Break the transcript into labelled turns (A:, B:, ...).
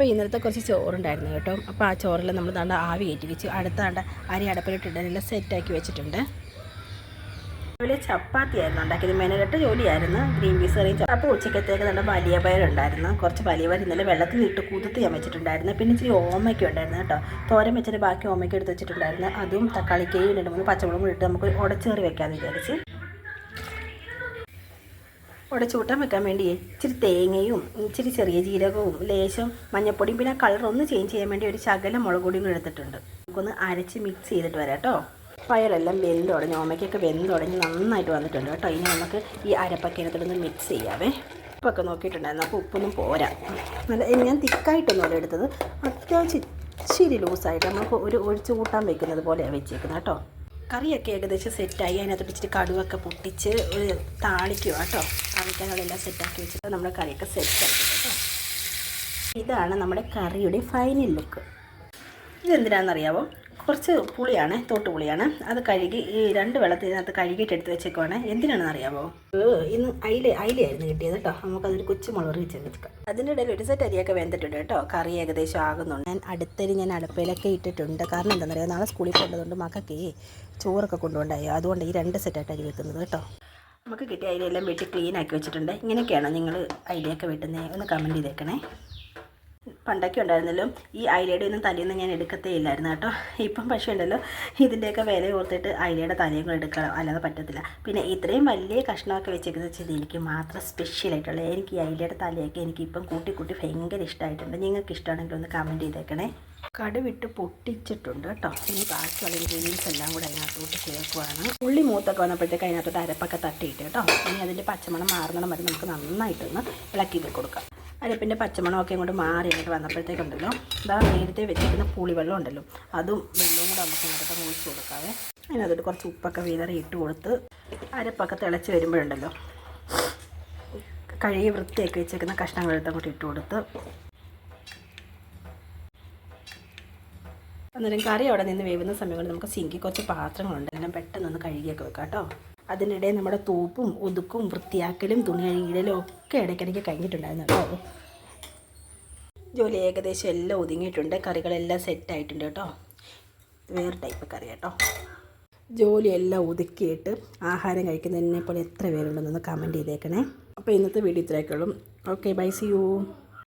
A: അപ്പോൾ ഇന്നലത്തെ കുറച്ച് ചോറുണ്ടായിരുന്നു കേട്ടോ. അപ്പോൾ ആ ചോറെല്ലാം നമ്മൾ ദാണ്ട ആവി കയറ്റി വെച്ചു. അടുത്ത ദാണ്ട അരി അടപ്പിലിട്ടിട്ടെല്ലാം സെറ്റാക്കി വെച്ചിട്ടുണ്ട്. അതുപോലെ ചപ്പാത്തി ആയിരുന്നു ഉണ്ടാക്കിയത്. മെനക്കെട്ട് ജോലിയായിരുന്നു. ഗ്രീൻ പീസ് കറിയും. അപ്പോൾ ഉച്ചക്കത്തേക്ക് നല്ല വലിയ പയറുണ്ടായിരുന്നു. കുറച്ച് വലിയ പയർ ഇന്നലെ വെള്ളത്തിൽ ഇട്ട് കുതിർത്ത് ഞാൻ വെച്ചിട്ടുണ്ടായിരുന്നു. പിന്നെ ഇച്ചിരി ഓമയ്ക്ക ഉണ്ടായിരുന്നു കേട്ടോ. തോരൻ വെച്ചിട്ട് ബാക്കി ഓമയ്ക്ക എടുത്ത് വെച്ചിട്ടുണ്ടായിരുന്നു. അതും തക്കാളിക്കയും 2-3 പച്ചമുളകും ഇട്ട് നമുക്ക് ഉടച്ചേറി വെക്കാമെന്ന് വിചാരിച്ച്. ഉടച്ചു കൂട്ടാൻ വെക്കാൻ വേണ്ടി ഇച്ചിരി തേങ്ങയും ഇച്ചിരി ചെറിയ ജീരകവും ലേശം മഞ്ഞപ്പൊടിയും പിന്നെ കളറൊന്ന് ചേഞ്ച് ചെയ്യാൻ വേണ്ടി ഒരു ശകലം മുളക് പൊടിയും കൂടി എടുത്തിട്ടുണ്ട്. നമുക്കൊന്ന് അരച്ച് മിക്സ് ചെയ്തിട്ട് വരാം കേട്ടോ. പയറെല്ലാം വെന്തുടഞ്ഞ് ഓമയ്ക്കൊക്കെ വെന്തുടഞ്ഞ് നന്നായിട്ട് വന്നിട്ടുണ്ട് കേട്ടോ. ഇനി നമുക്ക് ഈ അരപ്പൊക്കെ എടുത്തിട്ടൊന്ന് മിക്സ് ചെയ്യാവേ. ഉപ്പൊക്കെ നോക്കിയിട്ടുണ്ടായിരുന്നു. അപ്പോൾ ഉപ്പൊന്നും പോരാ. നല്ല ഞാൻ തിക്കായിട്ടൊന്നുമല്ല എടുത്തത്. അത്യാവശ്യം ഇച്ചിരി ലൂസായിട്ട് നമുക്ക് ഒരു ഒഴിച്ച് കൂട്ടാൻ വെക്കുന്നത് പോലെയാണ് വെച്ചേക്കുന്നത് കേട്ടോ. കറിയൊക്കെ ഏകദേശം സെറ്റായി. അതിനകത്ത് ഇച്ചിരി കടുവൊക്കെ പൊട്ടിച്ച് താളിക്കുക കേട്ടോ. താളിക്കാനുള്ളതെല്ലാം സെറ്റാക്കി വെച്ചിട്ട് നമ്മുടെ കറിയൊക്കെ സെറ്റാക്കി കേട്ടോ. ഇതാണ് നമ്മുടെ കറിയുടെ ഫൈനൽ ലുക്ക്. ഇതെന്തിനാണെന്നറിയാമോ? കുറച്ച് പുളിയാണ്, തോട്ടുപുളിയാണ്. അത് കഴുകി ഈ 2 വെള്ളത്തിനകത്ത് കഴുകിയിട്ട് എടുത്ത് വെച്ചേക്കുവാണ്. എന്തിനാണെന്ന് അറിയാമോ? ഇന്ന് അയിലയായിരുന്നു കിട്ടിയത് കേട്ടോ. നമുക്കതൊരു കൊച്ചുമുളക് വെച്ചെടുക്കാം. അതിൻ്റെ ഇടയിൽ ഒരു സെറ്റ് അരിയൊക്കെ വെന്തിട്ടുണ്ട് കേട്ടോ. കറി ഏകദേശം ആകുന്നുണ്ട്. ഞാൻ അടുപ്പിലൊക്കെ ഇട്ടിട്ടുണ്ട്. കാരണം എന്താണെന്ന് അറിയാം, നാളെ സ്കൂളിൽ പോകേണ്ടതുകൊണ്ട് മക്കൾക്ക് ചോറൊക്കെ കൊണ്ടുപോണ്ടായി. അതുകൊണ്ട് ഈ 2 സെറ്റായിട്ട് അരി വെക്കുന്നത് കേട്ടോ. നമുക്ക് കിട്ടിയ അരിയെല്ലാം വെട്ടി ക്ലീൻ ആക്കി വെച്ചിട്ടുണ്ട്. ഇങ്ങനെയൊക്കെയാണോ നിങ്ങൾ അയിലയൊക്കെ വെട്ടുന്നത്? ഒന്ന് കമൻറ്റ് ചെയ്തേക്കണേ. പണ്ടൊക്കെ ഉണ്ടായിരുന്നല്ലോ ഈ അയിലയുടെ ഒന്നും തലയൊന്നും ഞാൻ എടുക്കത്തേ ഇല്ലായിരുന്നു കേട്ടോ. ഇപ്പം പക്ഷേ ഉണ്ടല്ലോ ഇതിൻ്റെയൊക്കെ വില ഓർത്തിട്ട് അയിലയുടെ തലയും കൂടെ എടുക്കണം, അല്ലാതെ പറ്റത്തില്ല. പിന്നെ ഇത്രയും വലിയ കഷ്ണമൊക്കെ വെച്ചേക്കുന്നത് വെച്ചാൽ എനിക്ക് മാത്രം സ്പെഷ്യലായിട്ടുള്ള എനിക്ക് ഈ അയിലയുടെ തലയൊക്കെ എനിക്കിപ്പം കൂട്ടി ഭയങ്കര ഇഷ്ടമായിട്ടുണ്ട്. നിങ്ങൾക്ക് ഇഷ്ടമാണെങ്കിൽ ഒന്ന് കമൻറ്റ് ചെയ്തേക്കണേ. കടുവിട്ട് പൊട്ടിച്ചിട്ടുണ്ട് കേട്ടോ. ഇനി ബാക്കിയുള്ള ഇൻഗ്രീഡിയൻസ് എല്ലാം കൂടെ അതിനകത്തോട്ട് ചേർക്കുവാണ്. ഉള്ളി മൂത്തൊക്കെ വന്നപ്പോഴത്തേക്ക് അതിനകത്തോട്ട് അരപ്പൊക്കെ തട്ടിയിട്ട് കേട്ടോ. ഇനി അതിൻ്റെ പച്ചമണം മാറുന്നിടം വരെ നമുക്ക് നന്നായിട്ടൊന്ന് ഇളക്കി കൊടുക്കാം. അരപ്പിൻ്റെ പച്ചമണമൊക്കെ ഇങ്ങോട്ട് മാറി ഇങ്ങോട്ട് വന്നപ്പോഴത്തേക്കുണ്ടല്ലോ ഇതാ നേരത്തെ വെച്ചിരിക്കുന്ന പുളിവെള്ളം ഉണ്ടല്ലോ, അതും വെള്ളവും കൂടെ നമുക്ക് ഇങ്ങോട്ട് ഒഴിച്ച് കൊടുക്കാവേ. അതിനകത്തോട്ട് കുറച്ച് ഉപ്പൊക്കെ വിതറി ഇട്ട് കൊടുത്ത് അരപ്പൊക്കെ തിളച്ച് വരുമ്പോഴുണ്ടല്ലോ കഴുകി വൃത്തിയാക്കി വെച്ചേക്കുന്ന കഷ്ണങ്ങളെടുത്ത് അങ്ങോട്ട് ഇട്ട് കൊടുത്ത് അന്നേരം കറി അവിടെ നിന്ന് വേവുന്ന സമയങ്ങളിൽ നമുക്ക് സിങ്കിൽ കുറച്ച് പാത്രങ്ങളുണ്ട്, എല്ലാം പെട്ടെന്നൊന്ന് കഴുകിയൊക്കെ വെക്കാം കേട്ടോ. അതിനിടെ നമ്മുടെ തൂപ്പും ഒതുക്കും വൃത്തിയാക്കലും തുണി കഴുകിയിടലും ഒക്കെ ഇടയ്ക്കിടയ്ക്ക് കഴിഞ്ഞിട്ടുണ്ടായിരുന്നു കേട്ടോ. ജോലി ഏകദേശം എല്ലാം ഒതുങ്ങിയിട്ടുണ്ട്. കറികളെല്ലാം സെറ്റായിട്ടുണ്ട് കേട്ടോ. വേറെ ടൈപ്പ് കറി കേട്ടോ. ജോലിയെല്ലാം ഒതുക്കിയിട്ട് ആഹാരം കഴിക്കുന്നതിനെ പോലെ എത്ര പേരുണ്ടെന്നൊന്ന് കമൻറ്റ് ചെയ്തേക്കണേ. അപ്പോൾ ഇന്നത്തെ വീഡിയോ ഇത്രയൊക്കെ ഉള്ളൂ. Okay, bye, see U.